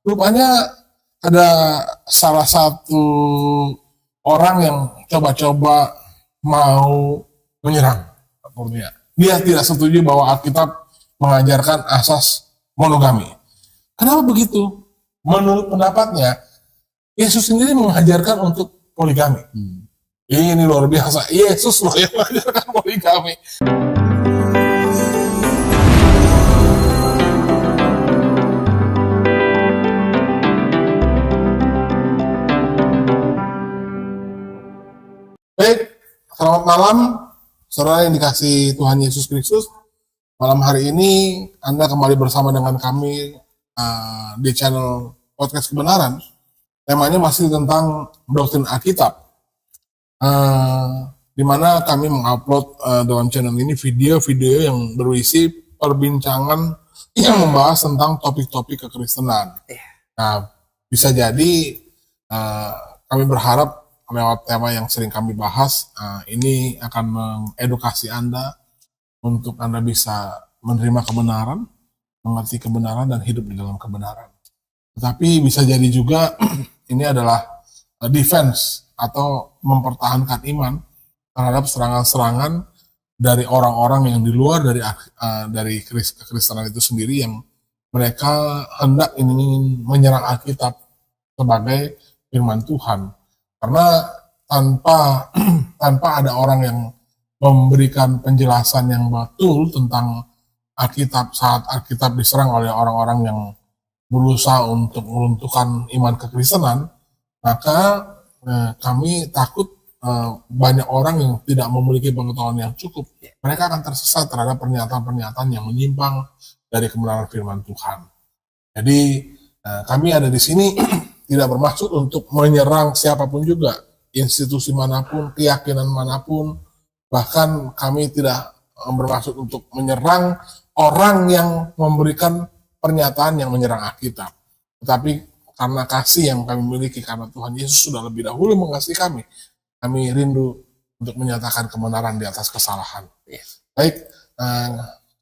rupanya ada salah satu orang yang coba-coba mau menyerang Kurnia. Dia tidak setuju bahwa Alkitab mengajarkan asas monogami. Kenapa begitu? Menurut pendapatnya, Yesus sendiri mengajarkan untuk poligami. Ini luar biasa. Yesus loh yang mengajarkan poligami. Baik, selamat malam, saudara yang dikasih Tuhan Yesus Kristus. Malam hari ini Anda kembali bersama dengan kami di channel Podcast Kebenaran. Temanya masih tentang doktrin Alkitab, di mana kami mengupload dalam channel ini video-video yang berisi perbincangan yang membahas tentang topik-topik kekristenan. Nah, bisa jadi kami berharap lewat tema yang sering kami bahas, ini akan mengedukasi Anda untuk Anda bisa menerima kebenaran, mengerti kebenaran, dan hidup di dalam kebenaran. Tetapi bisa jadi juga ini adalah defense atau mempertahankan iman terhadap serangan-serangan dari orang-orang yang di luar dari kekristenan itu sendiri, yang mereka hendak ingin menyerang Alkitab sebagai firman Tuhan. Karena tanpa ada orang yang memberikan penjelasan yang betul tentang Alkitab saat Alkitab diserang oleh orang-orang yang berusaha untuk meruntuhkan iman kekristenan, maka kami takut banyak orang yang tidak memiliki pengetahuan yang cukup, mereka akan tersesat terhadap pernyataan-pernyataan yang menyimpang dari kebenaran firman Tuhan. Jadi kami ada di sini tidak bermaksud untuk menyerang siapapun juga, institusi manapun, keyakinan manapun, bahkan kami tidak bermaksud untuk menyerang orang yang memberikan pernyataan yang menyerang Alkitab. Tetapi karena kasih yang kami miliki, karena Tuhan Yesus sudah lebih dahulu mengasihi kami rindu untuk menyatakan kebenaran di atas kesalahan. Baik,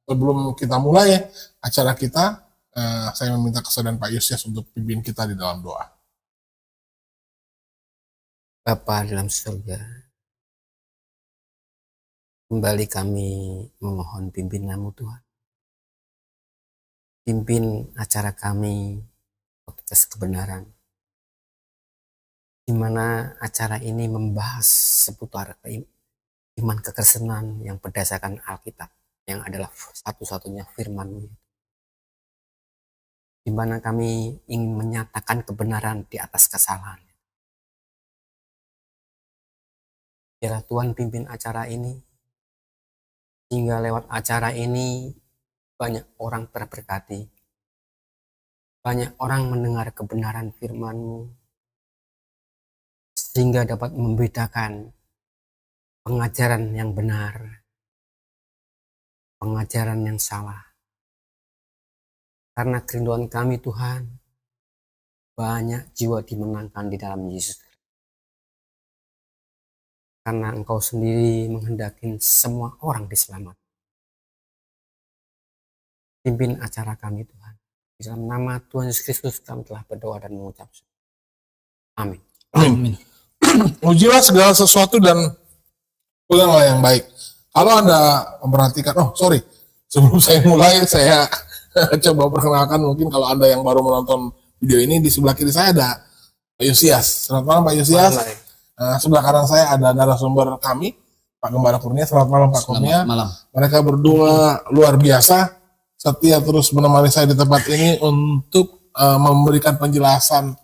sebelum kita mulai acara kita, saya meminta kesediaan Pak Yusias untuk pimpin kita di dalam doa. Bapa dalam surga, kembali kami memohon pimpinanmu Tuhan. Pimpin acara kami podcast kebenaran, di mana acara ini membahas seputar iman kekristenan yang berdasarkan Alkitab, yang adalah satu-satunya firman-Mu. Di mana kami ingin menyatakan kebenaran di atas kesalahan. Biarlah Tuhan pimpin acara ini, sehingga lewat acara ini banyak orang terberkati, banyak orang mendengar kebenaran firman-Mu, sehingga dapat membedakan pengajaran yang benar, pengajaran yang salah. Karena kerinduan kami Tuhan, banyak jiwa dimenangkan di dalam Yesus. Karena Engkau sendiri menghendaki semua orang diselamatkan. Pimpin acara kami Tuhan. Di dalam nama Tuhan Yesus Kristus kami telah berdoa dan mengucap. Amin. Amin. Ujilah segala sesuatu dan peganglah yang baik. Kalau Anda memperhatikan, sebelum saya mulai, saya coba perkenalkan, mungkin kalau Anda yang baru menonton video ini, di sebelah kiri saya ada Pak Yusias. Selamat malam Pak Yusias. Sebelah kanan saya ada narasumber kami, Pak Gembala Kurnia. Selamat malam Pak Kurnia. Malam. Mereka berdua luar biasa, setia terus menemani saya di tempat ini untuk memberikan penjelasan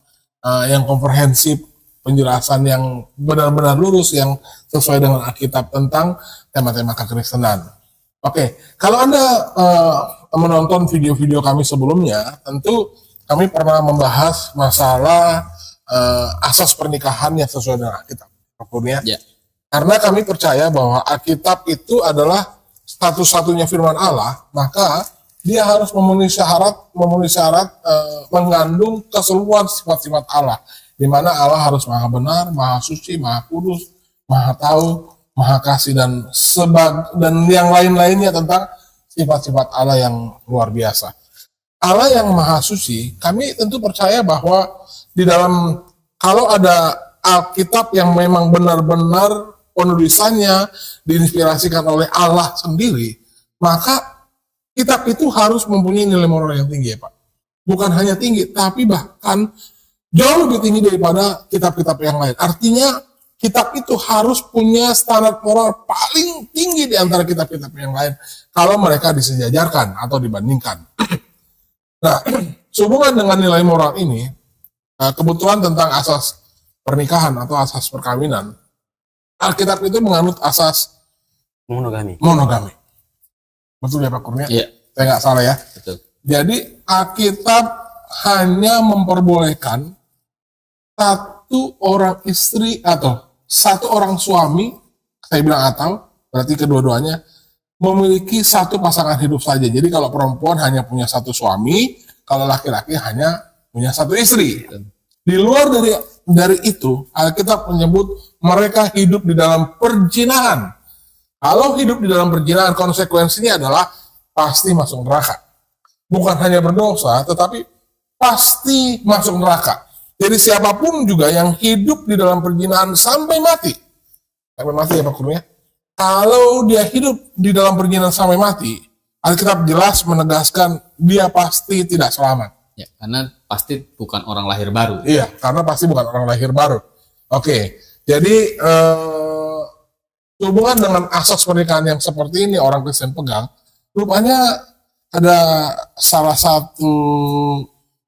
yang komprehensif, penjelasan yang benar-benar lurus, yang sesuai dengan Alkitab tentang tema-tema kekristenan. Oke, kalau Anda menonton video-video kami sebelumnya, tentu kami pernah membahas masalah asas pernikahan yang sesuai dengan Alkitab. Ya. Karena kami percaya bahwa Alkitab itu adalah satu-satunya firman Allah, maka dia harus memenuhi syarat mengandung keseluruhan sifat-sifat Allah, di mana Allah harus maha benar, maha suci, maha kudus, maha tahu, maha kasih, dan yang lain-lainnya tentang sifat-sifat Allah yang luar biasa. Allah yang Maha Suci, kami tentu percaya bahwa di dalam, kalau ada Alkitab yang memang benar-benar penulisannya diinspirasikan oleh Allah sendiri, maka kitab itu harus mempunyai nilai moral yang tinggi ya Pak. Bukan hanya tinggi, tapi bahkan jauh lebih tinggi daripada kitab-kitab yang lain. Artinya kitab itu harus punya standar moral paling tinggi di antara kitab-kitab yang lain kalau mereka disejajarkan atau dibandingkan. Nah, sehubungan dengan nilai moral ini, kebetulan tentang asas pernikahan atau asas perkawinan, Alkitab itu menganut asas monogami. Betul ya Pak Kurnia? Iya. Saya nggak salah ya? Betul. Jadi Alkitab hanya memperbolehkan satu orang istri atau satu orang suami, saya bilang atau, berarti kedua-duanya memiliki satu pasangan hidup saja. Jadi kalau perempuan hanya punya satu suami, kalau laki-laki hanya punya satu istri. Di luar dari itu, Alkitab menyebut mereka hidup di dalam perjinahan. Kalau hidup di dalam perjinahan, konsekuensinya adalah pasti masuk neraka. Bukan hanya berdosa, tetapi pasti masuk neraka. Jadi siapapun juga yang hidup di dalam perjinahan sampai mati ya Pak Kurnia, kalau dia hidup di dalam perjinahan sampai mati, Alkitab jelas menegaskan dia pasti tidak selamat. Ya, karena pasti bukan orang lahir baru. Iya, karena pasti bukan orang lahir baru. Oke, jadi hubungan dengan asas pernikahan yang seperti ini orang Kristen pegang, rupanya ada salah satu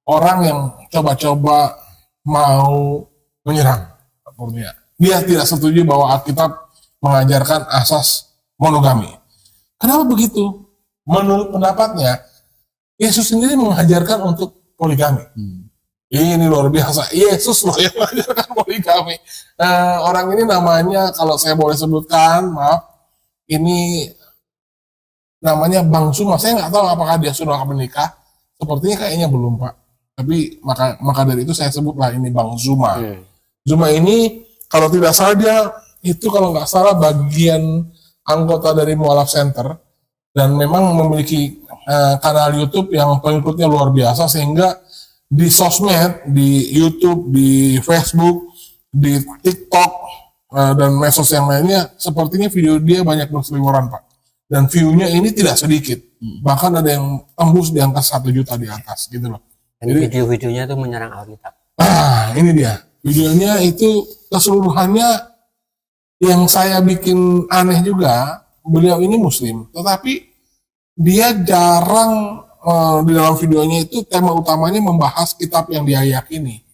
orang yang coba-coba mau menyerang Pak Kurnia. Dia tidak setuju bahwa Alkitab mengajarkan asas monogami. Kenapa begitu? Menurut pendapatnya, Yesus sendiri mengajarkan untuk poligami. Ini luar biasa. Yesus loh yang mengajarkan poligami. Orang ini namanya, kalau saya boleh sebutkan, maaf, ini namanya Bang Zuma. Saya nggak tahu apakah dia sudah menikah. Sepertinya kayaknya belum Pak. Tapi maka dari itu saya sebutlah ini Bang Zuma. Zuma ini kalau tidak salah dia itu kalau nggak salah bagian anggota dari Mualaf Center dan memang memiliki kanal YouTube yang pengikutnya luar biasa, sehingga di sosmed, di YouTube, di Facebook, di TikTok dan medsos yang lainnya, sepertinya video dia banyak berseliweran Pak. Dan view-nya ini tidak sedikit, bahkan ada yang tembus di angka 1 juta di atas gitu loh. Dan video-videonya itu menyerang Alkitab. Ini dia videonya itu keseluruhannya. Yang saya bikin aneh juga, beliau ini Muslim, tetapi dia jarang di dalam videonya itu tema utamanya membahas kitab yang dia yakini,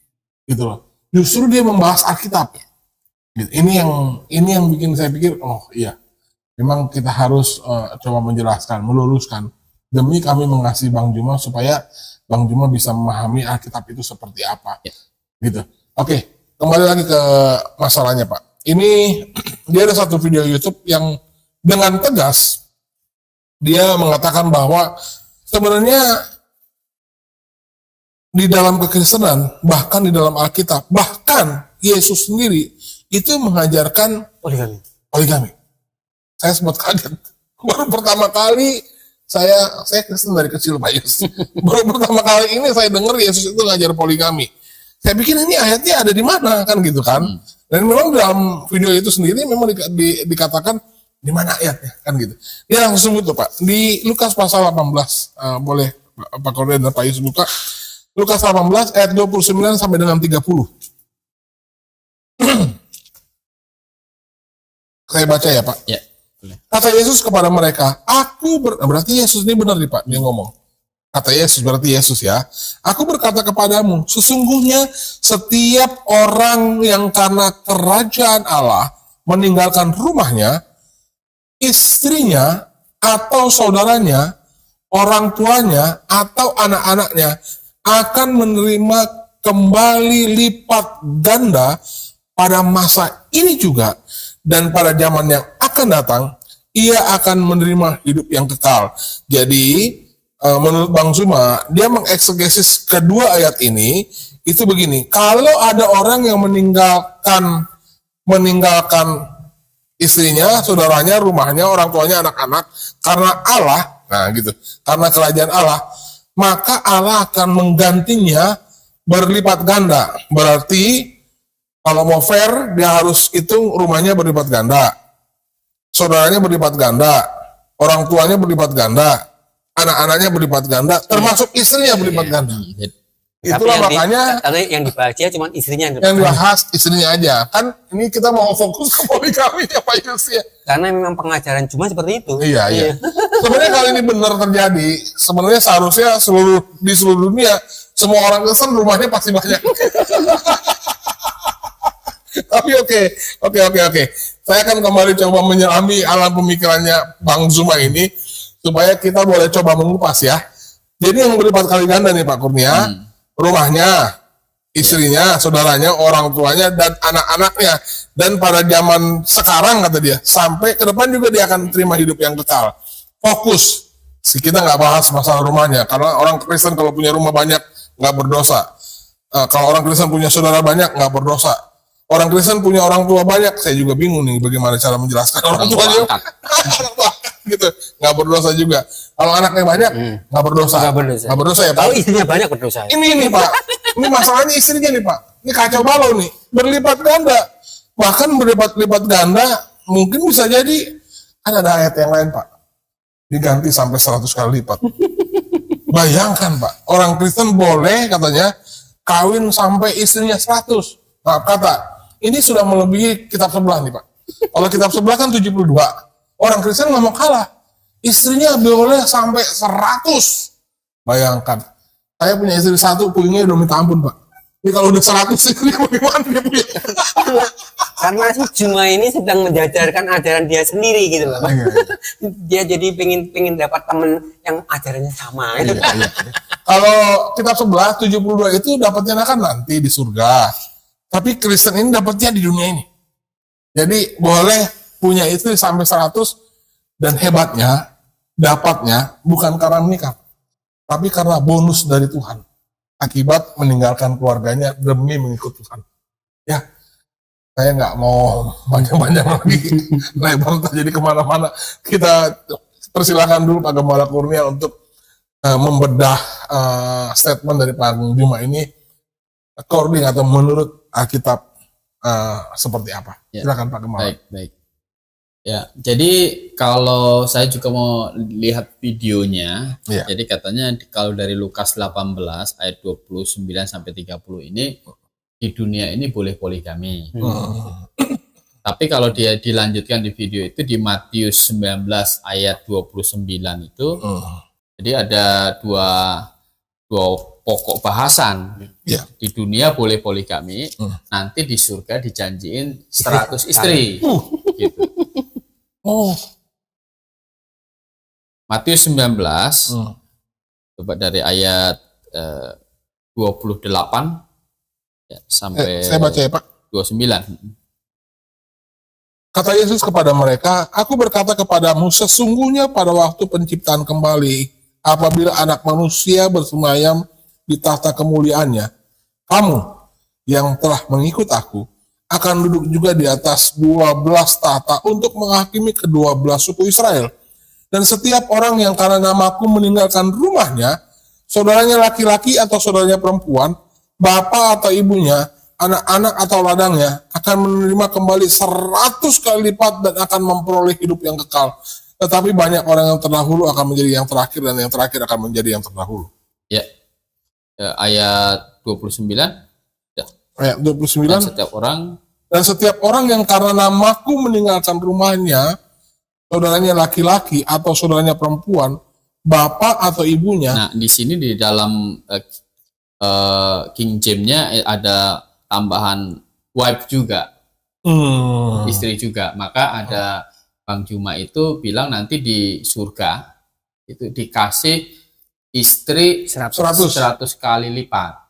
gitu loh. Justru dia membahas Alkitab. Gitu. Ini yang bikin saya pikir, oh iya, memang kita harus coba menjelaskan, meluruskan demi kami mengasihi Bang Juma supaya Bang Juma bisa memahami Alkitab itu seperti apa, gitu. Oke, kembali lagi ke masalahnya Pak. Ini dia ada satu video YouTube yang dengan tegas dia mengatakan bahwa sebenarnya di dalam kekristenan, bahkan di dalam Alkitab, bahkan Yesus sendiri itu mengajarkan poligami. Saya sempat kaget. Baru pertama kali saya Kristen dari kecil Pak Yesus. Baru pertama kali ini saya dengar Yesus itu ngajar poligami. Saya pikir ini ayatnya ada di mana kan gitu kan. Dan memang dalam video itu sendiri memang dikatakan di mana ayatnya kan gitu. Dia langsung sebut tuh Pak. Di Lukas pasal 18, boleh Pak Korda dan Pak Yesus buka. Lukas 18 ayat 29 sampai dengan 30. Saya baca ya Pak. Ya, boleh. Kata Yesus kepada mereka, berarti Yesus ini benar nih Pak, dia ngomong. Kata Yesus, berarti Yesus ya. Aku berkata kepadamu, sesungguhnya setiap orang yang karena kerajaan Allah meninggalkan rumahnya, istrinya, atau saudaranya, orang tuanya, atau anak-anaknya, akan menerima kembali lipat ganda pada masa ini juga, dan pada zaman yang akan datang, ia akan menerima hidup yang kekal. Jadi, menurut Bang Zuma, dia mengeksegesis kedua ayat ini, itu begini, kalau ada orang yang meninggalkan istrinya, saudaranya, rumahnya, orang tuanya, anak-anak, karena Allah, nah gitu, karena kerajaan Allah, maka Allah akan menggantinya berlipat ganda. Berarti kalau mau fair, dia harus hitung rumahnya berlipat ganda, saudaranya berlipat ganda, orang tuanya berlipat ganda, anak-anaknya berlipat ganda, termasuk istrinya berlipat ganda. Itulah makanya yang dibahagia cuma istrinya yang dibahas istrinya aja. Kan ini kita mau fokus ke poligami ya Pak Yus ya. Karena memang pengajaran cuma seperti itu. Iya. Sebenarnya kalau ini benar terjadi, sebenarnya seharusnya di seluruh dunia semua orang Kristen rumahnya pasti banyak. Tapi oke. Saya akan kembali coba menyelami alam pemikirannya Bang Zuma ini supaya kita boleh coba mengupas ya. Jadi yang berlipat kali ganda nih Pak Kurnia, rumahnya, istrinya, saudaranya, orang tuanya, dan anak-anaknya. Dan pada zaman sekarang kata dia, sampai ke depan juga dia akan terima hidup yang kekal. Fokus. Kita nggak bahas masalah rumahnya, karena orang Kristen kalau punya rumah banyak nggak berdosa. Kalau orang Kristen punya saudara banyak nggak berdosa. Orang Kristen punya orang tua banyak, saya juga bingung nih bagaimana cara menjelaskan orang tuanya. Gitu, nggak berdosa juga. Kalau anaknya banyak, nggak berdosa. Nggak berdosa ya Pak. Kalau istrinya banyak berdosa. Ini nih Pak, ini masalahnya istrinya nih Pak. Ini kacau balau nih, berlipat ganda. Bahkan berlipat ganda, mungkin bisa jadi, kan ada ayat yang lain Pak, diganti sampai 100 kali lipat. Bayangkan Pak, orang Kristen boleh katanya kawin sampai istrinya 100. Nah kata, ini sudah melebihi kitab sebelah nih Pak. Kalau kitab sebelah kan 72. Orang Kristen nggak mau kalah. Istrinya boleh sampai 100. Bayangkan. Saya punya istri 1, puingnya udah minta ampun Pak. Ini kalau udah 100 istri bagaimana dia punya? Karena si Zuma ini sedang menjajarkan ajaran dia sendiri gitu loh. Dia jadi pengen dapat temen yang ajarannya sama. Itu. Kalau kitab sebelah 72 itu dapatnya kan nanti di surga. Tapi Kristen ini dapatnya di dunia ini. Jadi boleh punya istri sampai 100 dan hebatnya dapatnya bukan karena menikah, tapi karena bonus dari Tuhan. Akibat meninggalkan keluarganya demi mengikut Tuhan. Ya, saya nggak mau banyak-banyak lagi lebar terjadi kemana-mana. Kita persilahkan dulu Pak Gembala Kurnia untuk membedah statement dari Pak Juma ini according atau menurut Alkitab seperti apa? Ya. Silakan Pak Gembala. Baik. Ya, jadi kalau saya juga mau lihat videonya, Ya. jadi katanya kalau dari Lukas 18 ayat 29 sampai 30 ini di dunia ini boleh poligami. Tapi kalau dia dilanjutkan di video itu di Matius 19 ayat 29 itu, jadi ada dua pokok bahasan. Ya. Di dunia boleh poligami, nanti di surga dijanjiin 100 istri. Gitu. Matius 19 coba dari ayat 28 ya, sampai Saya baca ya Pak. 29. Kata Yesus kepada mereka, aku berkata kepadamu sesungguhnya pada waktu penciptaan kembali, apabila anak manusia bersemayam di tahta kemuliaannya, kamu yang telah mengikut aku akan duduk juga di atas 12 tahta untuk menghakimi ke-12 suku Israel. Dan setiap orang yang karena namaku meninggalkan rumahnya, saudaranya laki-laki atau saudaranya perempuan, bapak atau ibunya, anak-anak atau ladangnya, akan menerima kembali 100 kali lipat dan akan memperoleh hidup yang kekal. Tetapi banyak orang yang terdahulu akan menjadi yang terakhir, dan yang terakhir akan menjadi yang terdahulu. Ya, ayat 29. Ayat 29. Dan setiap orang yang karena namaku meninggalkan rumahnya, saudaranya laki-laki atau saudaranya perempuan, bapak atau ibunya. Nah, di sini di dalam King James-nya ada tambahan wife juga, istri juga. Maka ada Bang Juma itu bilang nanti di surga itu dikasih istri 100 kali lipat.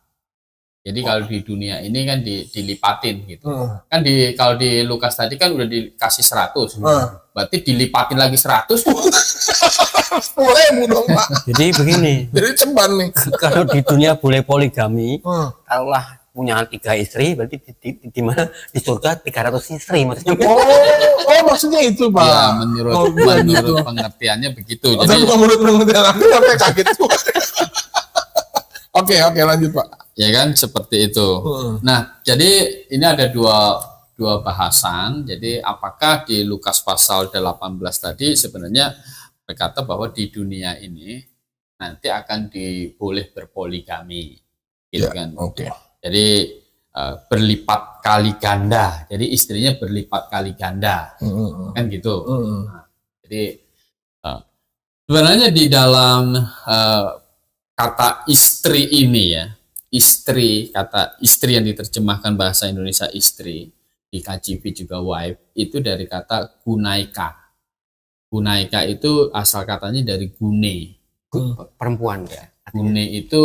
Jadi kalau di dunia ini kan dilipatin gitu. Kan kalau di Lukas tadi kan udah dikasih 100. Berarti dilipatin lagi 100. Boleh dong Pak. Jadi begini. Jadi ceban nih. Kalau di dunia boleh poligami, taruhlah punya 3 istri, berarti di mana di surga 300 istri maksudnya. Oh maksudnya itu Pak. Ya, menurut pengertiannya begitu. Jadi menurut pengertian aku sampai kaget. Oke, lanjut Pak. Ya kan seperti itu. Nah, jadi ini ada dua bahasan. Jadi apakah di Lukas pasal 18 tadi sebenarnya berkata bahwa di dunia ini nanti akan boleh berpoligami, gitu kan? Oke. Jadi berlipat kali ganda. Jadi istrinya berlipat kali ganda, kan gitu. Nah, jadi sebenarnya di dalam kata istri ini ya, kata istri yang diterjemahkan bahasa Indonesia istri, di KJV juga wife, itu dari kata gunaika. Gunaika itu asal katanya dari gune. Perempuan ya. Gune itu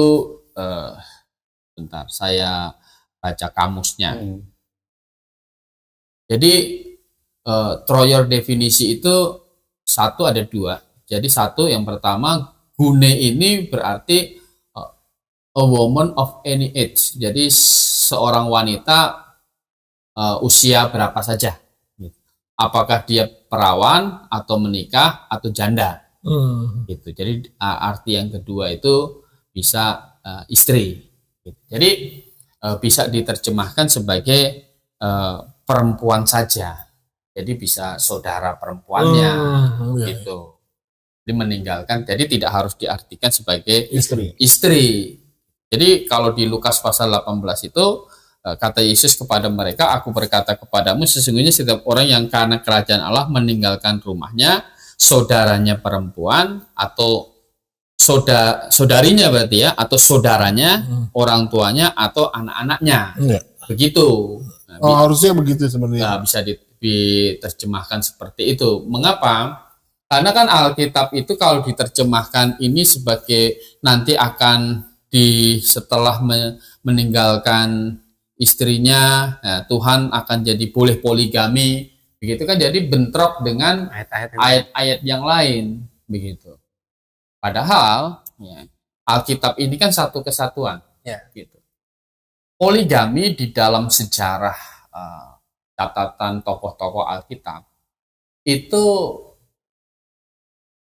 bentar saya baca kamusnya. Jadi Troyer definisi itu ada dua. Jadi yang pertama, gune ini berarti a woman of any age. Jadi seorang wanita usia berapa saja. Apakah dia perawan atau menikah atau janda. Gitu. Jadi arti yang kedua itu bisa istri. Gitu. Jadi bisa diterjemahkan sebagai perempuan saja. Jadi bisa saudara perempuannya, gitu. Jadi meninggalkan. Jadi tidak harus diartikan sebagai istri. Jadi kalau di Lukas pasal 18 itu kata Yesus kepada mereka, aku berkata kepadamu sesungguhnya setiap orang yang karena kerajaan Allah meninggalkan rumahnya, saudaranya perempuan atau saudarinya berarti ya, atau saudaranya, orang tuanya atau anak-anaknya. Begitu. Harusnya begitu sebenarnya. Nah, bisa diterjemahkan seperti itu. Mengapa? Karena kan Alkitab itu kalau diterjemahkan ini sebagai nanti akan setelah meninggalkan istrinya, ya, Tuhan akan jadi boleh poligami, begitu kan, jadi bentrok dengan ayat-ayat yang lain, begitu. Padahal ya, Alkitab ini kan satu kesatuan, gitu. Poligami di dalam sejarah catatan tokoh-tokoh Alkitab itu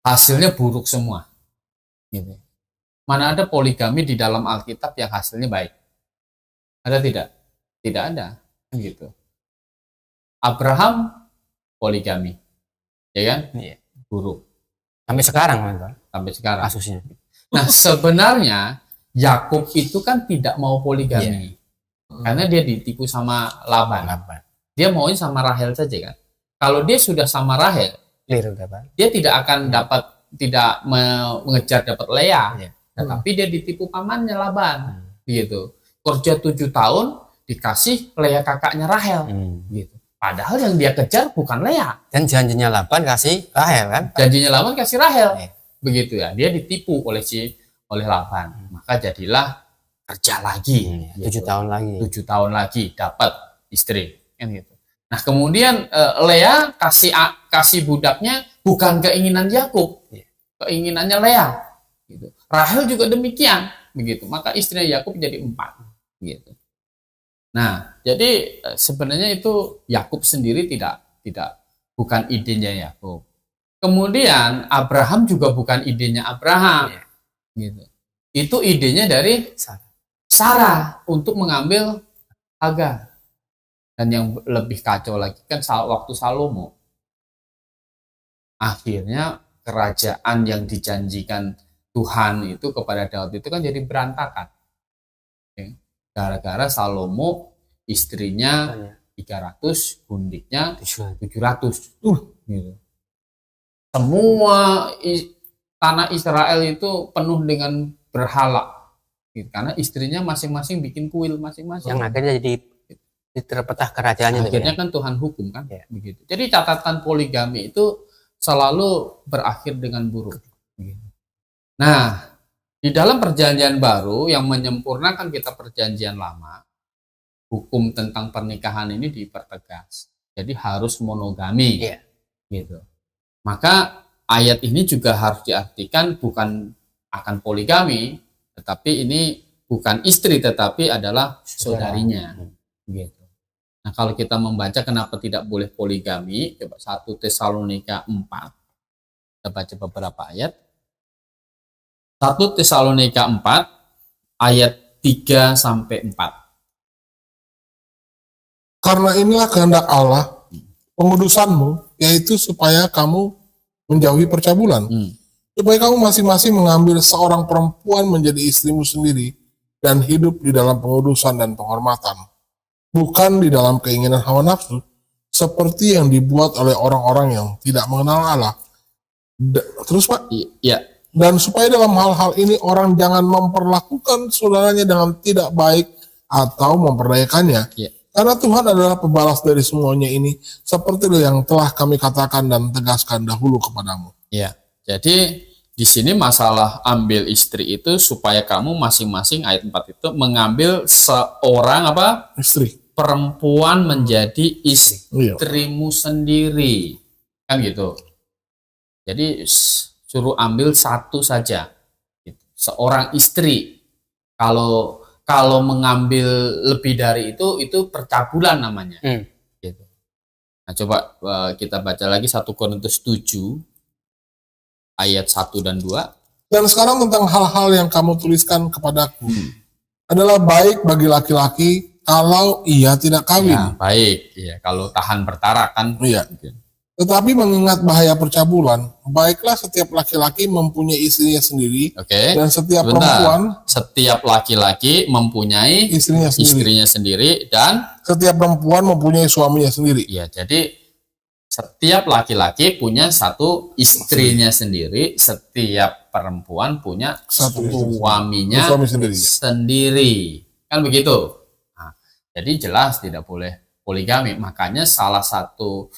hasilnya buruk semua, gitu. Mana ada poligami di dalam Alkitab yang hasilnya baik? Ada tidak? Tidak ada, gitu. Abraham poligami, ya kan? Buruk. Sampai sekarang, sampai sekarang kasusnya. Nah, sebenarnya Yakub itu kan tidak mau poligami, karena dia ditipu sama Laban. Dia maunya sama Rahel saja kan. Kalau dia sudah sama Rahel, dia tidak akan tidak mengejar dapat Lea, tetapi dia ditipu pamannya Laban, gitu. Kerja 7 tahun dikasih Lea kakaknya Rahel, gitu. Padahal yang dia kejar bukan Lea. Dan janjinya Laban kasih Rahel kan? Janjinya Laban kasih Rahel, begitu ya. Dia ditipu oleh Laban, maka jadilah kerja lagi, 7 tahun lagi. 7 tahun lagi dapat istri, kan gitu. Nah kemudian Lea kasih budaknya bukan keinginan Yakub, keinginannya Lea, gitu. Rahel juga demikian, begitu. Maka istrinya Yakub jadi 4, gitu. Nah, jadi sebenarnya itu Yakub sendiri bukan idenya Yakub. Kemudian Abraham juga bukan idenya Abraham, gitu. Itu idenya dari Sarah untuk mengambil Hagar. Dan yang lebih kacau lagi kan waktu Salomo, akhirnya kerajaan yang dijanjikan Tuhan itu kepada Daud itu kan jadi berantakan. Gara-gara Salomo istrinya 300, gundiknya 700. Gitu. Semua tanah Israel itu penuh dengan berhala. Gitu. Karena istrinya masing-masing bikin kuil masing-masing. Yang akhirnya jadi terpecah kerajaannya. Akhirnya kan Tuhan hukum kan, begitu. Jadi catatan poligami itu selalu berakhir dengan buruk. Begitu. Nah, di dalam perjanjian baru yang menyempurnakan kitab perjanjian lama, hukum tentang pernikahan ini dipertegas. Jadi harus monogami, gitu. Maka ayat ini juga harus diartikan bukan akan poligami, tetapi ini bukan istri, tetapi adalah saudarinya, gitu. Nah, kalau kita membaca kenapa tidak boleh poligami, coba 1 Tesalonika 4. Kita baca beberapa ayat. 1 Tesalonika 4 ayat 3 sampai 4. Karena inilah kehendak Allah, pengudusanmu, yaitu supaya kamu menjauhi percabulan. Supaya kamu masing-masing mengambil seorang perempuan menjadi istrimu sendiri dan hidup di dalam pengudusan dan penghormatan. Bukan di dalam keinginan hawa nafsu, seperti yang dibuat oleh orang-orang yang tidak mengenal Allah. Terus Pak? Iya. Dan supaya dalam hal-hal ini orang jangan memperlakukan saudaranya dengan tidak baik atau memperdayakannya. Iya. Karena Tuhan adalah pembalas dari semuanya ini, seperti yang telah kami katakan dan tegaskan dahulu kepadamu. Iya. Jadi di sini masalah ambil istri itu supaya kamu masing-masing ayat 4 itu mengambil seorang Istri. perempuan menjadi istrimu sendiri. Kan gitu. Jadi suruh ambil satu saja. Seorang istri. Kalau mengambil lebih dari itu percabulan namanya. Gitu. Nah, coba kita baca lagi 1 Korintus 7 ayat 1 dan 2. Dan sekarang tentang hal-hal yang kamu tuliskan kepadaku adalah baik bagi laki-laki kalau ia tidak kawin. Ya, baik. Ya, kalau tahan bertara kan. Iya. Gitu. Tetapi mengingat bahaya percabulan, baiklah setiap laki-laki mempunyai istrinya sendiri, dan setiap perempuan, setiap laki-laki mempunyai istrinya sendiri, dan setiap perempuan mempunyai suaminya sendiri. Ya, jadi setiap laki-laki punya satu istrinya sendiri, setiap perempuan punya suaminya sendiri. Kan begitu. Nah, jadi jelas tidak boleh poligami. Makanya salah satu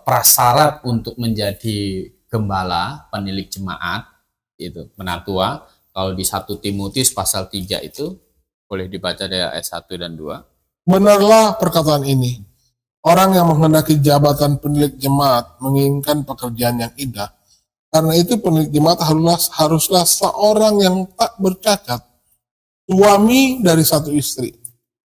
prasyarat untuk menjadi gembala, penilik jemaat, itu penatua, kalau di 1 Timotius pasal 3 itu boleh dibaca dari ayat 1 dan 2. Benarlah perkataan ini. Orang yang menghendaki jabatan penilik jemaat menginginkan pekerjaan yang indah. Karena itu penilik jemaat haruslah seorang yang tak bercacat, suami dari satu istri,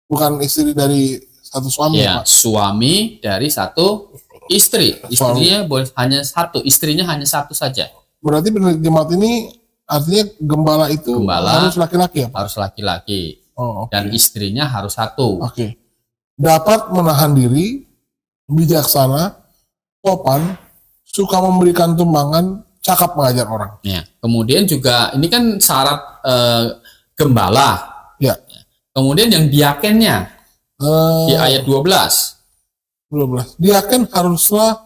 bukan istri dari satu suami. Ya, suami dari satu istri. Istrinya boleh hanya satu, istrinya hanya satu saja. Berarti penilik jemaat ini artinya gembala itu harus laki-laki ya Pak? Harus laki-laki. Oh, okay. Dan istrinya harus satu. Oke. Dapat menahan diri, bijaksana, sopan, suka memberikan tumbangan, cakap mengajar orang. Ya. Kemudian juga ini kan syarat gembala. Ya. Kemudian yang diakennya di ayat 12. Diaken haruslah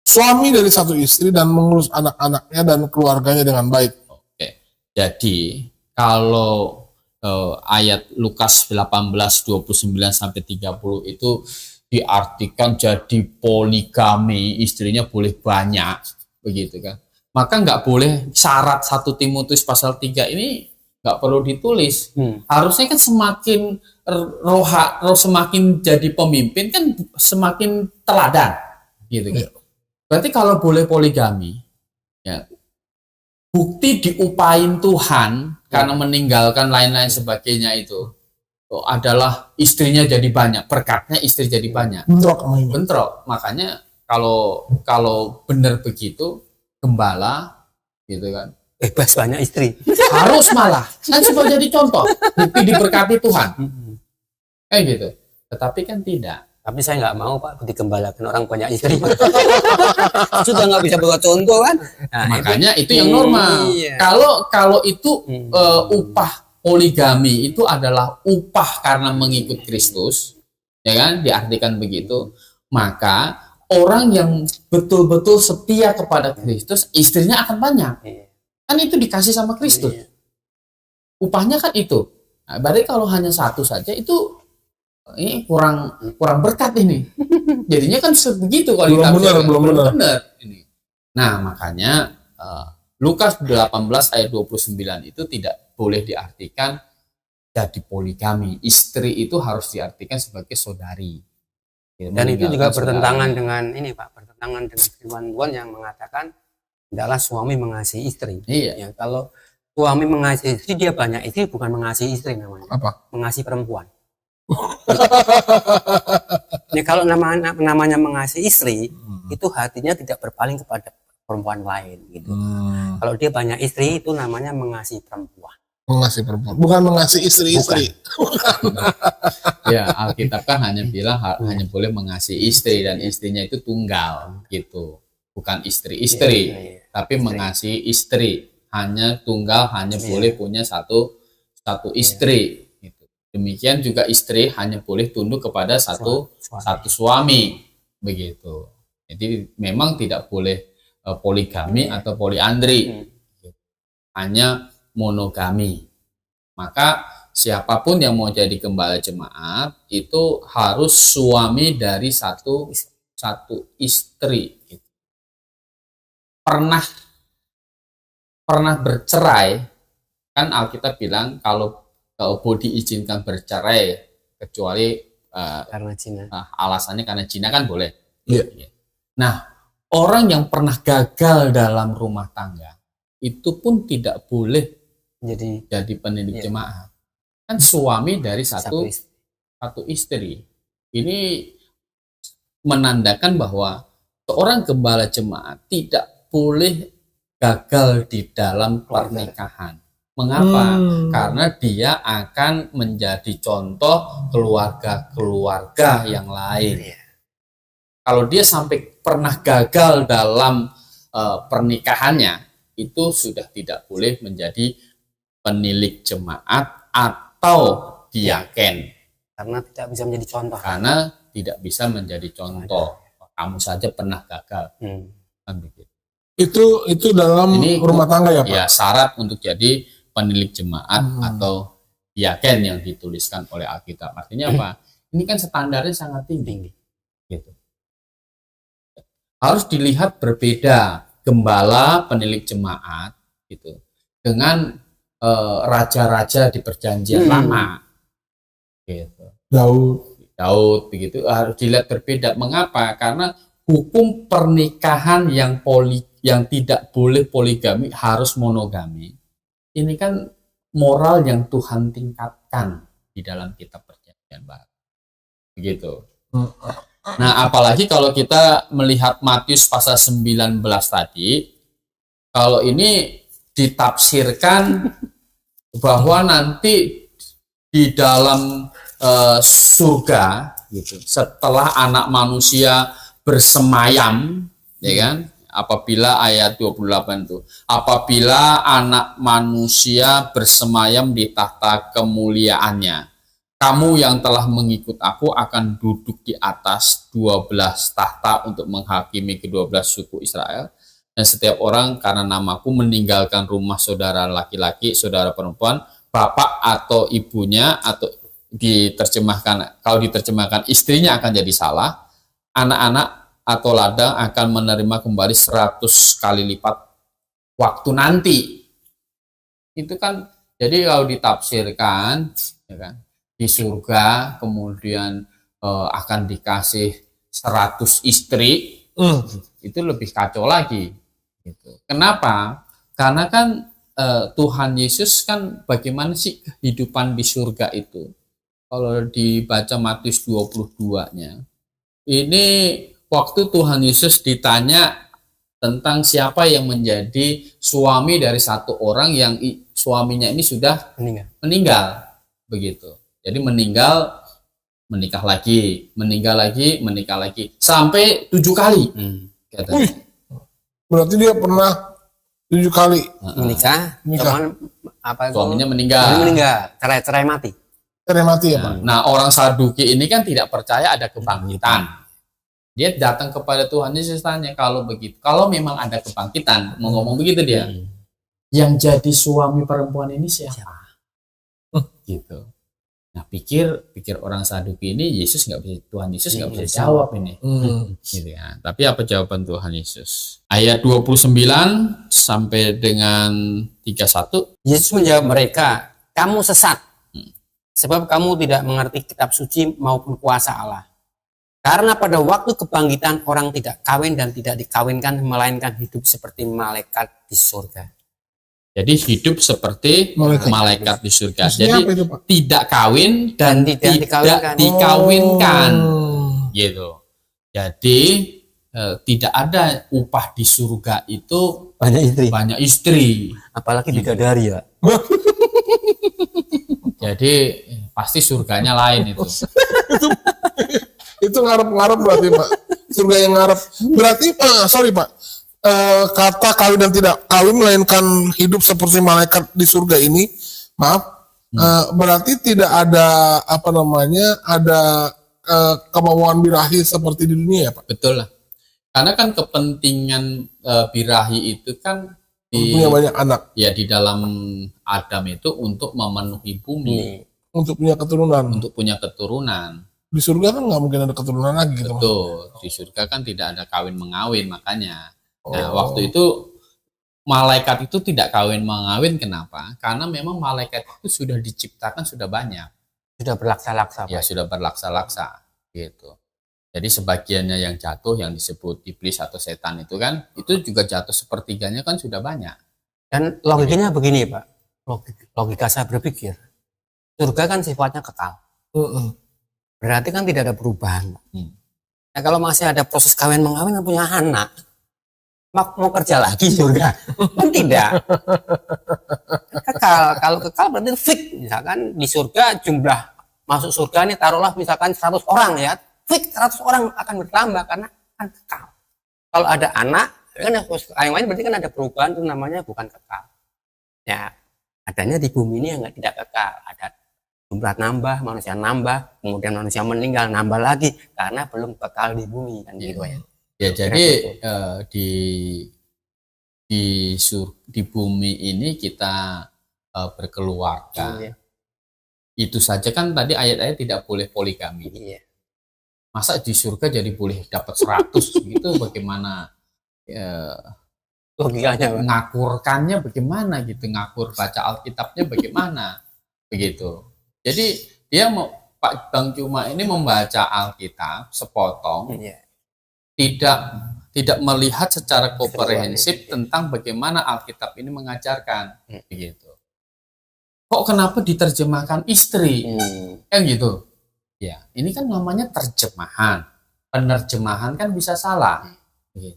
suami dari satu istri dan mengurus anak-anaknya dan keluarganya dengan baik. Oke. Jadi kalau ayat Lukas 18:29 sampai 30 itu diartikan jadi poligami, istrinya boleh banyak, begitu kan. Maka nggak boleh syarat 1 Timotius pasal 3 ini nggak perlu ditulis. Harusnya kan semakin roh semakin jadi pemimpin kan semakin teladan, gitu kan. Berarti kalau boleh poligami, ya bukti diupain Tuhan karena meninggalkan lain-lain sebagainya itu adalah istrinya jadi banyak, berkatnya istri jadi banyak. Bentrok. Makanya kalau benar begitu gembala, gitu kan. Bebas banyak istri. Harus malah. Kan supaya jadi contoh. Bukti diberkati Tuhan. Kayak gitu. Tetapi kan tidak. Tapi saya nggak mau Pak digembalakan orang banyak istri. Sudah nggak bisa buat contoh kan. Nah, makanya itu yang normal. Iya. Kalau itu upah poligami itu adalah upah karena mengikut Kristus, ya kan? Diartikan begitu. Maka orang yang betul-betul setia kepada Kristus, istrinya akan banyak. Kan itu dikasih sama Kristus. Upahnya kan itu. Nah, berarti kalau hanya satu saja itu ini kurang berkat ini. Jadinya kan begitu kalau belum benar. Ini. Nah, makanya Lukas 18 ayat 29 itu tidak boleh diartikan jadi poligami. Istri itu harus diartikan sebagai saudari. Dan itu juga bertentangan dengan ini Pak, bertentangan dengan firman Tuhan yang mengatakan hendaklah suami mengasihi istri. Iya. Ya, kalau suami mengasihi istri, dia banyak istri, bukan mengasihi istri namanya. Apa? Mengasihi perempuan. Ya, kalau namanya mengasihi istri, itu hatinya tidak berpaling kepada perempuan lain gitu. Kalau dia banyak istri, itu namanya mengasihi perempuan. Mengasihi perempuan, bukan mengasihi istri-istri. Ya, Alkitab kan hanya bilang hanya boleh mengasihi istri dan istrinya itu tunggal gitu. Bukan istri-istri, tapi mengasihi istri. Hanya tunggal, hanya boleh punya satu istri gitu. Demikian juga istri hanya boleh tunduk kepada satu suami begitu. Jadi memang tidak boleh poligami atau poliandri. Hanya monogami. Maka siapapun yang mau jadi gembala jemaat itu harus suami dari satu istri. Pernah bercerai, kan Alkitab bilang kalau diizinkan bercerai kecuali karena zina. Alasannya karena zina kan boleh. Iya. Nah, orang yang pernah gagal dalam rumah tangga itu pun tidak boleh jadi pendidik jemaat. Kan suami dari satu istri. Ini menandakan bahwa seorang gembala jemaat tidak boleh gagal di dalam pernikahan. Mengapa? Karena dia akan menjadi contoh keluarga-keluarga yang lain. Kalau dia sampai pernah gagal dalam pernikahannya, itu sudah tidak boleh menjadi penilik jemaat atau diaken. Karena tidak bisa menjadi contoh. Karena tidak bisa menjadi contoh. Kamu saja pernah gagal. Kan begitu. Itu dalam rumah tangga ya Pak? Ya, syarat untuk jadi penilik jemaat atau diaken yang dituliskan oleh Alkitab. Artinya apa? Ini kan standarnya sangat tinggi. Gitu. Harus dilihat berbeda gembala penilik jemaat gitu dengan raja-raja di perjanjian lama gitu. Daud begitu harus dilihat berbeda. Mengapa? Karena hukum pernikahan yang tidak boleh poligami harus monogami. Ini kan moral yang Tuhan tingkatkan di dalam kitab perjanjian baru. Begitu. Nah, apalagi kalau kita melihat Matius pasal 19 tadi, kalau ini ditafsirkan bahwa nanti di dalam surga gitu, setelah anak manusia bersemayam, ya kan? Apabila ayat 28 itu, apabila anak manusia bersemayam di tahta kemuliaannya, kamu yang telah mengikut aku akan duduk di atas 12 tahta untuk menghakimi ke-12 suku Israel. Dan setiap orang karena namaku meninggalkan rumah saudara laki-laki, saudara perempuan, bapak atau ibunya, atau kalau diterjemahkan istrinya akan jadi salah, anak-anak atau ladang akan menerima kembali 100 kali lipat waktu nanti. Itu kan, jadi kalau ditafsirkan, ya kan, di surga kemudian akan dikasih 100 istri, itu lebih kacau lagi gitu. Kenapa? Karena kan Tuhan Yesus kan bagaimana sih kehidupan di surga itu? Kalau dibaca Matius 22-nya, ini waktu Tuhan Yesus ditanya tentang siapa yang menjadi suami dari satu orang yang suaminya ini sudah meninggal begitu. Jadi menikah lagi sampai 7 kali. Katanya. Berarti dia pernah 7 kali menikah. Suaminya meninggal. Cerai mati. Cerai mati ya Pak. Nah, orang Saduki ini kan tidak percaya ada kebangkitan. Dia datang kepada Tuhan Yesus tanya, kalau begitu, kalau memang ada kebangkitan, mau ngomong begitu dia, yang jadi suami perempuan ini siapa? Gitu. Nah, pikir orang Saduki ini Tuhan Yesus nggak bisa jawab ini. Gitu ya. Tapi apa jawaban Tuhan Yesus? Ayat 29 sampai dengan 31. Yesus menjawab mereka, kamu sesat. Sebab kamu tidak mengerti kitab suci maupun kuasa Allah. Karena pada waktu kebangkitan orang tidak kawin dan tidak dikawinkan, melainkan hidup seperti malaikat di surga. Jadi hidup seperti malaikat di surga. Maksudnya jadi tidak kawin dan tidak dikawinkan. Gitu. Jadi tidak ada upah di surga itu banyak istri. Apalagi bidadari ya. Jadi pasti surganya lain itu. Itu ngarep-ngarep berarti Pak. Surga yang ngarep. Berarti sorry Pak. Kata kawin dan tidak kawin melainkan hidup seperti malaikat di surga ini. Maaf. Berarti tidak ada ada kemauan birahi seperti di dunia ya Pak. Betul lah. Karena kan kepentingan birahi itu kan Punya banyak anak. Ya di dalam Adam itu untuk memenuhi bumi, Untuk punya keturunan. untuk punya keturunan. Di surga kan nggak mungkin ada keturunan lagi gitu. Betul. Di surga kan tidak ada kawin mengawin makanya. Nah, Oh. waktu itu malaikat itu tidak kawin mengawin, kenapa? Karena memang malaikat itu sudah diciptakan sudah banyak. Sudah berlaksa-laksa, Ya Pak. sudah berlaksa-laksa gitu. Jadi sebagiannya yang jatuh yang disebut iblis atau setan itu kan itu juga jatuh sepertiganya kan sudah banyak. Dan logikanya begini, Pak. Logika saya berpikir, surga kan sifatnya kekal. Berarti kan tidak ada perubahan, Pak. Nah, kalau masih ada proses kawin mengawin dan punya anak, mau kerja lagi surga? Kan tidak. Kekal. Kalau kekal berarti fix. Misalkan di surga jumlah masuk surga ini taruhlah misalkan 100 orang ya. Fix 100 orang akan bertambah karena kan kekal. Kalau ada anak, kan yang lain berarti kan ada perubahan, itu namanya bukan kekal. Ya, adanya di bumi ini yang tidak kekal. Ada jumlah nambah, manusia nambah, kemudian manusia meninggal nambah lagi karena belum kekal di bumi kan gitu ya. Ya jadi di bumi ini kita berkeluarga. Iya. Itu saja kan tadi ayat-ayat tidak boleh poligami. Iya. Masa di surga jadi boleh dapat 100 gitu bagaimana Logikanya, Pak. ngakurkannya bagaimana gitu, ngakur baca Alkitabnya bagaimana begitu. Jadi dia mau Pak Bang Cuma ini membaca Alkitab sepotong, Iya. tidak melihat secara komprehensif tentang bagaimana Alkitab ini mengajarkan begitu. Kok kenapa diterjemahkan istri? Kan gitu. Ya, ini kan namanya terjemahan. Penerjemahan kan bisa salah. Begitu.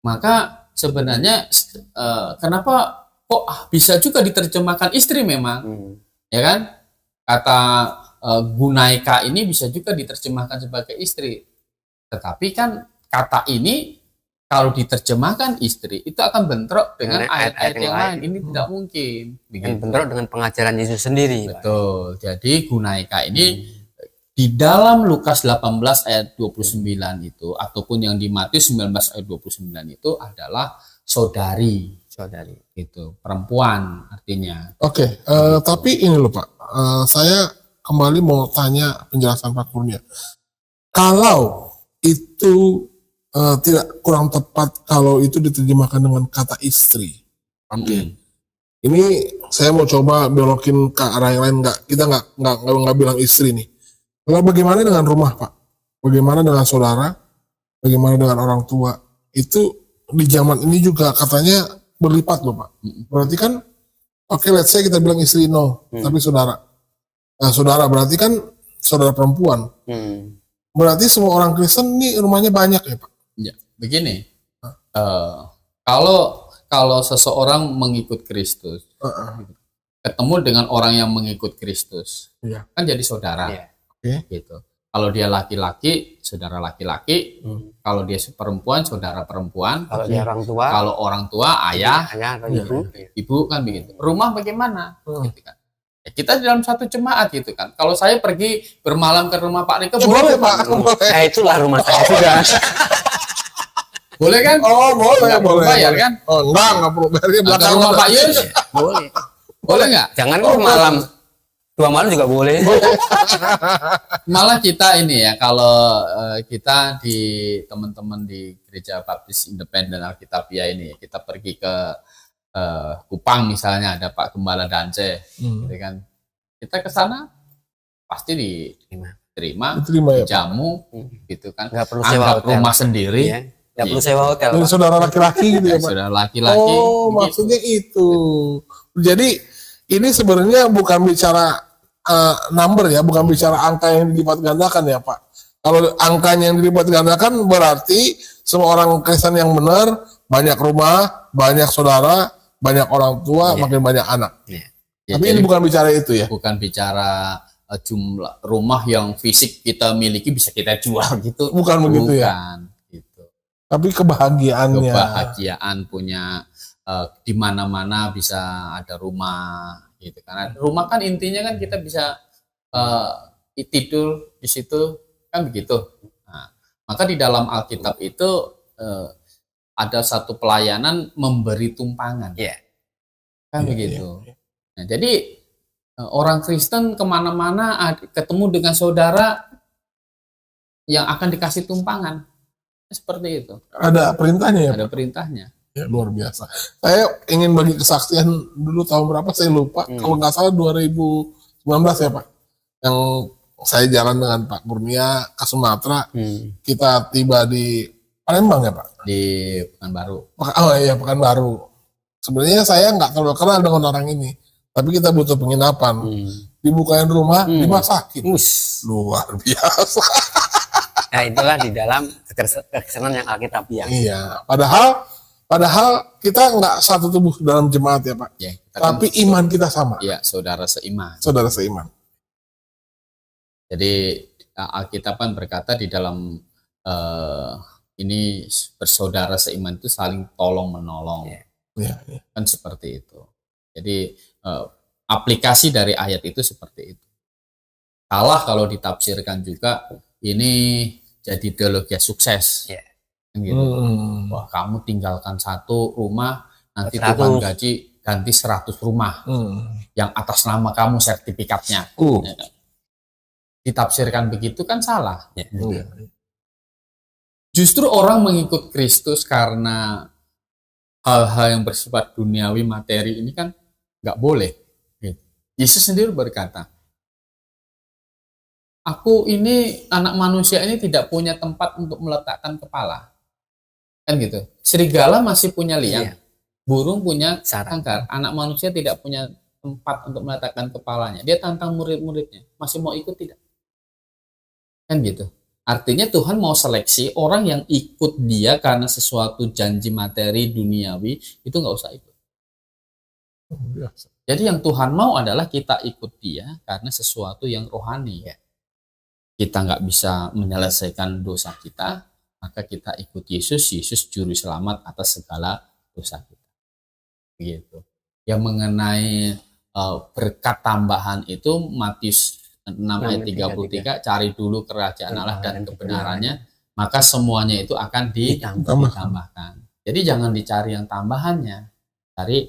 Maka sebenarnya kenapa kok bisa juga diterjemahkan istri memang? Ya kan? Kata gunaika ini bisa juga diterjemahkan sebagai istri. Tetapi kan kata ini kalau diterjemahkan istri itu akan bentrok dengan ayat-ayat yang lain. Ini tidak mungkin. Dan bentrok dengan pengajaran Yesus sendiri, Pak. Betul. Jadi gunaika ini di dalam Lukas 18 ayat 29 itu ataupun yang di Matius 19 ayat 29 itu adalah saudari itu, perempuan artinya. Oke, tapi ini loh Pak, saya kembali mau tanya penjelasan Pak Kurnia. Kalau itu tidak kurang tepat kalau itu diterjemahkan dengan kata istri. Oke. Ini saya mau coba belokin ke arah yang lain, kita nggak bilang istri nih. Lalu bagaimana dengan rumah Pak? Bagaimana dengan saudara? Bagaimana dengan orang tua? Itu di zaman ini juga katanya berlipat loh Pak. Berarti kan, oke, let's say kita bilang istri tapi saudara. Nah, saudara berarti kan saudara perempuan. Berarti semua orang Kristen ini rumahnya banyak ya Pak? Ya, begini. Kalau seseorang mengikut Kristus, ketemu dengan orang yang mengikut Kristus, kan jadi saudara. Gitu. Kalau dia laki-laki, saudara laki-laki. Kalau dia perempuan, saudara perempuan. Kalau dia orang tua, kalau orang tua, ayah atau ibu kan begitu. Rumah bagaimana? Gitu kan. Ya, kita dalam satu jemaat gitu kan. Kalau saya pergi bermalam ke rumah Pak Riko, boleh Pak? Nah, itulah rumah saya juga. Boleh kan? Oh, boleh. Bayar kan? Oh, enggak perlu bayar. Di belakang rumah Pak Yus? Boleh. Boleh nggak? Jangan malam. 2 malam juga boleh. Malah kita ini ya, kalau kita di teman-teman di Gereja Baptis Independen Alkitabiah ini, kita pergi ke Kupang misalnya, ada Pak Gembala Dance, gitu kan. Kita ke sana pasti diterima ya, jamu, gitu kan. Nggak perlu sewa anggap rumah sendiri. Iya. Nggak perlu sewa hotel. Dari saudara laki-laki gitu ya Pak? Saudara laki-laki. Oh, maksudnya itu. Jadi ini sebenarnya bukan bicara number ya, bukan bicara angka yang dilipat gandakan ya Pak. Kalau angkanya yang dilipat gandakan berarti semua orang Kristen yang benar, banyak rumah, banyak saudara, banyak orang tua, makin banyak anak. Ya, Tapi ini bukan bicara itu ya. bukan bicara jumlah rumah yang fisik kita miliki bisa kita jual gitu. Bukan begitu ya. Bukan gitu. Tapi kebahagiaannya. Kebahagiaan punya di mana-mana bisa ada rumah gitu. Karena rumah kan intinya kan kita bisa tidur di situ kan begitu. Nah, maka di dalam Alkitab itu ada satu pelayanan memberi tumpangan. Iya. Kan begitu. Nah, jadi orang Kristen kemana-mana ketemu dengan saudara yang akan dikasih tumpangan. Seperti itu. Ada perintahnya ya, Ada Pak? perintahnya. Ya, luar biasa. Saya ingin bagi kesaksian dulu tahun berapa saya lupa. Kalau nggak salah 2019 ya Pak. Yang saya jalan dengan Pak Kurnia ke Sumatera. Kita tiba di Palembang ya Pak. Di Pekanbaru. Oh iya Pekanbaru. Sebenarnya saya nggak terlalu kenal dengan orang ini. Tapi kita butuh penginapan. Dibukain rumah, dimasakin. Luar biasa. Nah, itulah di dalam kekesanan yang Alkitabiah. Iya. Padahal kita nggak satu tubuh dalam jemaat ya Pak. Ya, kita Tapi iman kita sama. ya saudara seiman. Saudara seiman. Jadi Alkitab kan berkata di dalam ini bersaudara seiman itu saling tolong menolong. Iya. Kan seperti itu. Jadi aplikasi dari ayat itu seperti itu. Salah kalau ditafsirkan juga ini jadi teologi sukses. Iya. Kan gitu. Wah, kamu tinggalkan satu rumah, nanti Tuhan gaji ganti 100 rumah. Yang atas nama kamu sertifikatnya. Ya kan? Ditafsirkan begitu kan salah. Justru orang mengikut Kristus karena hal-hal yang bersifat duniawi materi ini kan nggak boleh. Yesus sendiri berkata, aku ini anak manusia ini tidak punya tempat untuk meletakkan kepala. Kan gitu. Serigala masih punya liang, burung punya sangkar. Anak manusia tidak punya tempat untuk meletakkan kepalanya. Dia tantang murid-muridnya, masih mau ikut tidak? Kan gitu. Artinya Tuhan mau seleksi orang yang ikut dia karena sesuatu janji materi duniawi, itu nggak usah ikut. Jadi yang Tuhan mau adalah kita ikut dia karena sesuatu yang rohani. Kita nggak bisa menyelesaikan dosa kita, maka kita ikut Yesus. Yesus juru selamat atas segala dosa kita. Begitu. Yang mengenai berkat tambahan itu Matius 6 ayat 33, cari dulu kerajaan Allah dan kebenarannya, maka semuanya itu akan ditambahkan. Jadi jangan dicari yang tambahannya, cari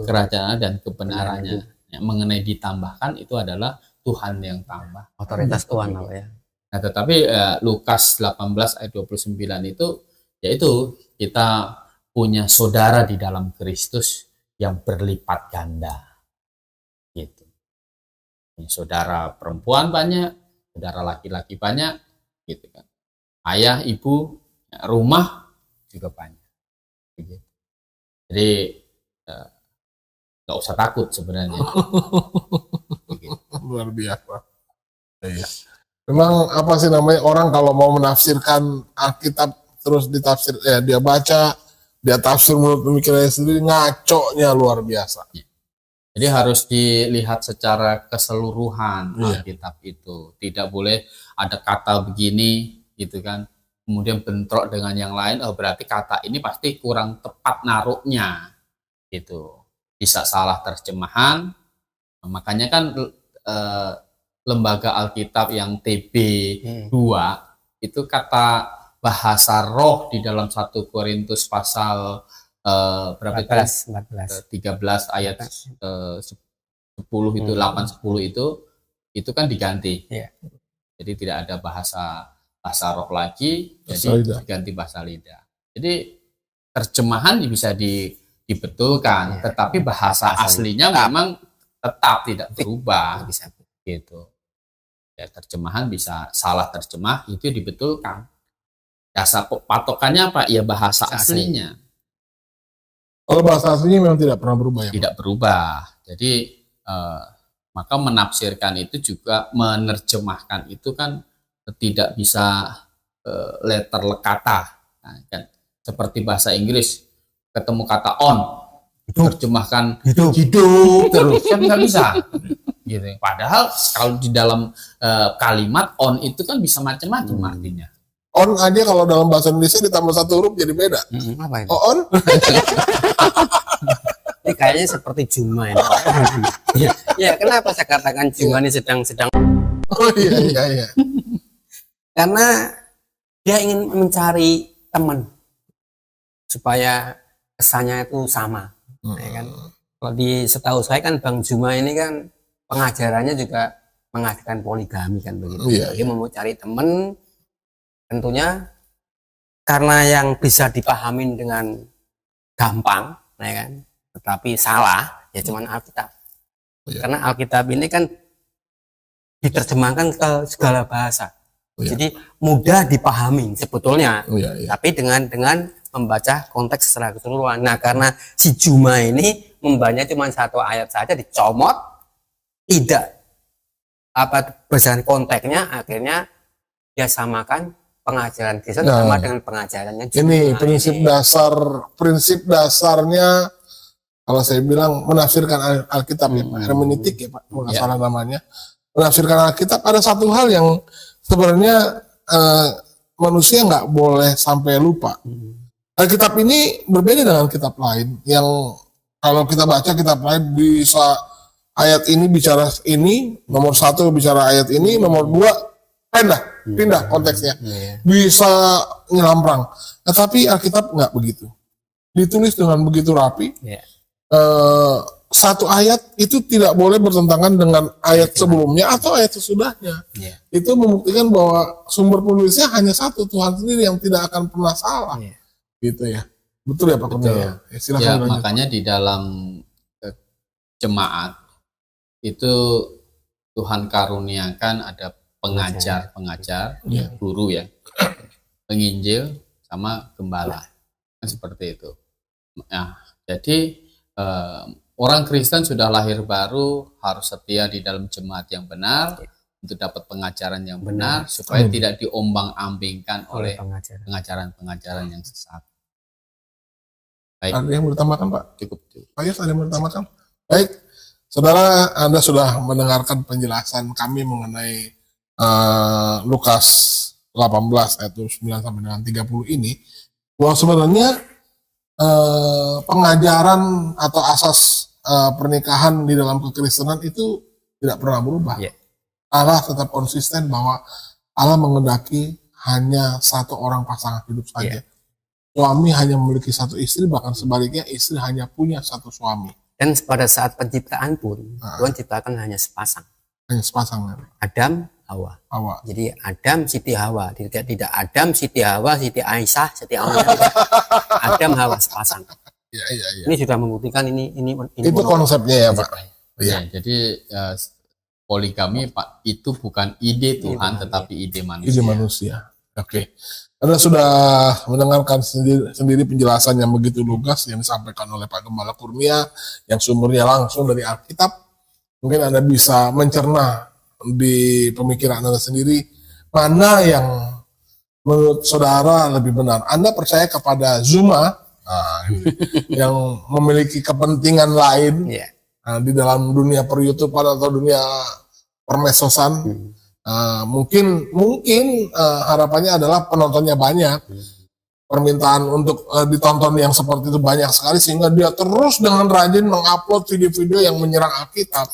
kerajaan dan kebenarannya. Yang mengenai ditambahkan itu adalah Tuhan yang tambah. Otoritas Tuhan ya. Nah, tetapi Lukas 18 ayat 29 itu yaitu kita punya saudara di dalam Kristus yang berlipat ganda. Gitu. Saudara perempuan banyak, saudara laki-laki banyak, gitu kan. Ayah, ibu, rumah juga banyak. Gitu. Jadi nggak usah takut sebenarnya. Gitu. Luar biasa. Iya. Memang apa sih namanya, orang kalau mau menafsirkan Alkitab terus ditafsir, dia baca, dia tafsir menurut pemikirannya sendiri, ngaco-nya luar biasa. Jadi harus dilihat secara keseluruhan Alkitab itu. Tidak boleh ada kata begini gitu kan, kemudian bentrok dengan yang lain, berarti kata ini pasti kurang tepat naruhnya gitu. Bisa salah terjemahan. Makanya kan lembaga Alkitab yang TB2 itu kata bahasa roh di dalam 1 Korintus pasal berapa 14. 13 ayat 10 itu 8-10 itu kan diganti. Jadi tidak ada bahasa roh lagi, jadi diganti bahasa lidah. Jadi terjemahan bisa dibetulkan, tetapi bahasa aslinya memang tetap tidak berubah gitu. Ya, terjemahan bisa salah terjemah, itu dibetulkan. Dasar patokannya apa? Ya bahasa aslinya. Kalau bahasa aslinya memang tidak pernah berubah ya? Tidak berubah. Jadi maka menafsirkan itu juga menerjemahkan itu kan tidak bisa letter lekata. Nah, kan seperti bahasa Inggris ketemu kata on, terjemahkan hidup terus kan nggak bisa gitu. Padahal kalau di dalam kalimat on itu kan bisa macam-macam artinya. On aja kalau dalam bahasa Indonesia ditambah satu huruf jadi beda. Apa itu? On. Ini kayaknya seperti Juma ini. Ya, kenapa saya katakan Juma ini sedang Oh iya. Karena dia ingin mencari teman supaya kesannya itu sama, ya kan? Kalau setahu saya kan Bang Juma ini kan pengajarannya juga mengajarkan poligami kan begitu. Iya, Dia mau cari teman, tentunya karena yang bisa dipahamin dengan gampang, ya kan? Tetapi salah ya cuman Alkitab. Iya. Karena Alkitab ini kan diterjemahkan ke segala bahasa. Iya. Jadi mudah dipahami sebetulnya. Iya. Tapi dengan membaca konteks secara keseluruhan. Nah, karena si Juma ini membacanya cuma satu ayat saja dicomot, tidak berdasarkan konteksnya, akhirnya dia samakan pengajaran Kristen sama dengan pengajarannya Juma. Ini prinsip dasarnya kalau saya bilang menafsirkan Alkitab ya Pak, hermeneutik ya Pak, nggak salah namanya. Menafsirkan Alkitab ada satu hal yang sebenarnya manusia nggak boleh sampai lupa. Alkitab ini berbeda dengan kitab lain yang kalau kita baca kitab lain bisa ayat ini bicara ini, nomor 1 bicara ayat ini, nomor 2 pindah konteksnya, bisa nyelamprang. Tetapi Alkitab nggak begitu, ditulis dengan begitu rapi. Satu ayat itu tidak boleh bertentangan dengan ayat sebelumnya atau ayat sesudahnya. Itu membuktikan bahwa sumber penulisnya hanya satu, Tuhan sendiri yang tidak akan pernah salah. Gitu ya. Betul ya Pak Kurnia? Ya, makanya di dalam jemaat itu Tuhan karuniakan ada pengajar, guru ya, penginjil sama gembala. Kan seperti itu. Nah, jadi orang Kristen sudah lahir baru harus setia di dalam jemaat yang benar untuk dapat pengajaran yang benar supaya tidak diombang-ambingkan oleh pengajaran-pengajaran yang sesat. Baik. Ada yang bertambahkan Pak? Cukup. Pak Yus, ada yang bertambahkan? Baik, saudara, Anda sudah mendengarkan penjelasan kami mengenai Lukas 18 ayat 29 sampai dengan 30 ini, bahwa sebenarnya pengajaran atau asas pernikahan di dalam kekristenan itu tidak pernah berubah. Allah tetap konsisten bahwa Allah mengendaki hanya satu orang pasangan hidup saja. Suami hanya memiliki satu istri, bahkan sebaliknya istri hanya punya satu suami. Dan pada saat penciptaan pun Tuhan ciptakan hanya sepasang. Hanya sepasang. Adam, Hawa. Jadi Adam, Siti Hawa. Tidak Adam, Siti Hawa, Siti Aisyah, Siti Aminah. Adam, Hawa sepasang. Iya. Ini sudah membuktikan ini itu konsepnya ya Pak. Ya, jadi poligami Pak itu bukan ide Tuhan tetapi ide manusia. Ide manusia. Oke. Anda sudah mendengarkan sendiri penjelasan yang begitu lugas yang disampaikan oleh Pak Gembala Kurnia yang sumbernya langsung dari Alkitab. Mungkin Anda bisa mencerna di pemikiran Anda sendiri mana yang menurut saudara lebih benar. Anda percaya kepada Zuma yang memiliki kepentingan lain di dalam dunia per YouTube-an atau dunia permesosan. Mungkin harapannya adalah penontonnya banyak, permintaan untuk ditonton yang seperti itu banyak sekali sehingga dia terus dengan rajin mengupload video-video yang menyerang Alkitab.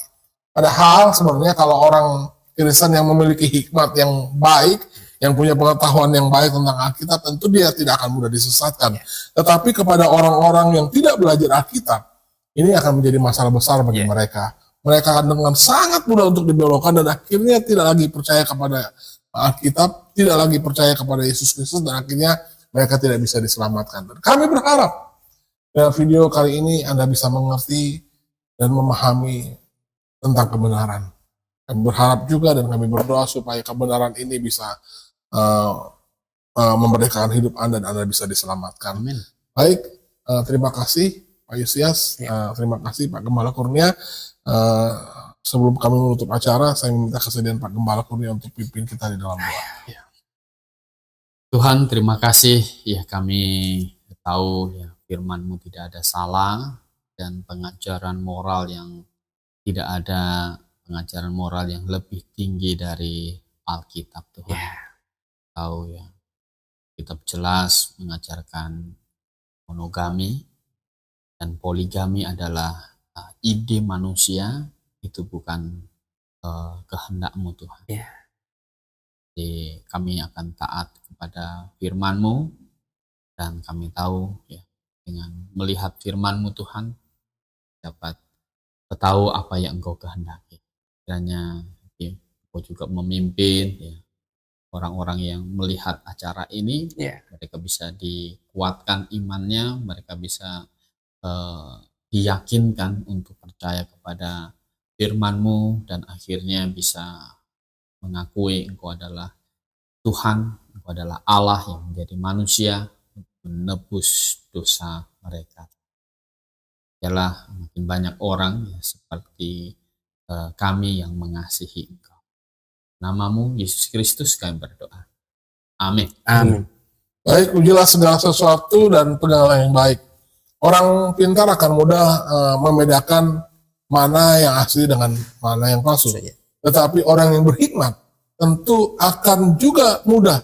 Padahal sebenarnya kalau orang Kristen yang memiliki hikmat yang baik, yang punya pengetahuan yang baik tentang Alkitab, tentu dia tidak akan mudah disesatkan. Tetapi kepada orang-orang yang tidak belajar Alkitab, ini akan menjadi masalah besar bagi mereka. Mereka dengan sangat mudah untuk dibelokkan dan akhirnya tidak lagi percaya kepada Alkitab, tidak lagi percaya kepada Yesus Kristus, dan akhirnya mereka tidak bisa diselamatkan. Dan kami berharap dengan video kali ini Anda bisa mengerti dan memahami tentang kebenaran. Kami berharap juga dan kami berdoa supaya kebenaran ini bisa memerdekakan hidup Anda dan Anda bisa diselamatkan. Amin. Baik, terima kasih Pak Yusias, terima kasih Pak Gembala Kurnia. Sebelum kami menutup acara, saya meminta kesediaan Pak Gembala Kurnia untuk pimpin kita di dalam doa. Tuhan, terima kasih ya, kami tahu ya firman-Mu tidak ada salah, dan pengajaran moral yang tidak ada pengajaran moral yang lebih tinggi dari Alkitab Tuhan. Tahu ya, kitab jelas mengajarkan monogami dan poligami adalah ide manusia, itu bukan kehendak-Mu Tuhan. Jadi kami akan taat kepada firman-Mu, dan kami tahu ya, dengan melihat firman-Mu Tuhan dapat tahu apa yang Engkau kehendaki. Kiranya ya, Engkau juga memimpin ya, orang-orang yang melihat acara ini, mereka bisa dikuatkan imannya, mereka bisa diyakinkan untuk percaya kepada firman-Mu, dan akhirnya bisa mengakui Engkau adalah Tuhan, Engkau adalah Allah yang menjadi manusia, menebus dosa mereka. Biarlah makin banyak orang ya, seperti kami yang mengasihi Engkau. Nama-Mu Yesus Kristus kami berdoa. Amin. Amin. Baik, ujilah segala sesuatu dan peganglah yang baik. Orang pintar akan mudah membedakan mana yang asli dengan mana yang palsu. Tetapi orang yang berhikmat tentu akan juga mudah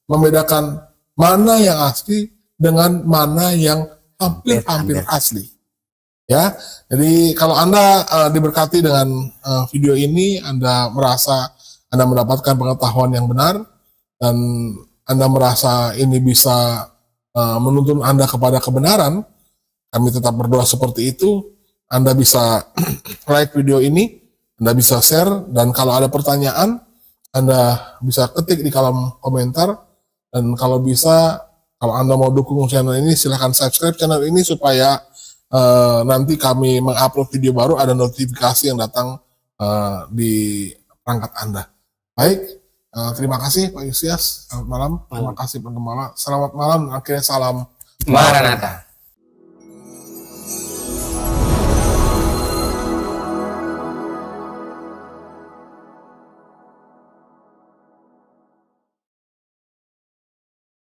membedakan mana yang asli dengan mana yang hampir asli. Ya, jadi kalau Anda diberkati dengan video ini, Anda merasa Anda mendapatkan pengetahuan yang benar, dan Anda merasa ini bisa menuntun Anda kepada kebenaran, kami tetap berdoa seperti itu. Anda bisa like video ini, Anda bisa share, dan kalau ada pertanyaan, Anda bisa ketik di kolom komentar. Dan kalau bisa, kalau Anda mau dukung channel ini, silahkan subscribe channel ini supaya nanti kami mengupload video baru, ada notifikasi yang datang di perangkat Anda. Baik, terima kasih Pak Yusias. Selamat malam. Terima kasih Pak Gembala. Selamat malam. Akhirnya salam Maranatha.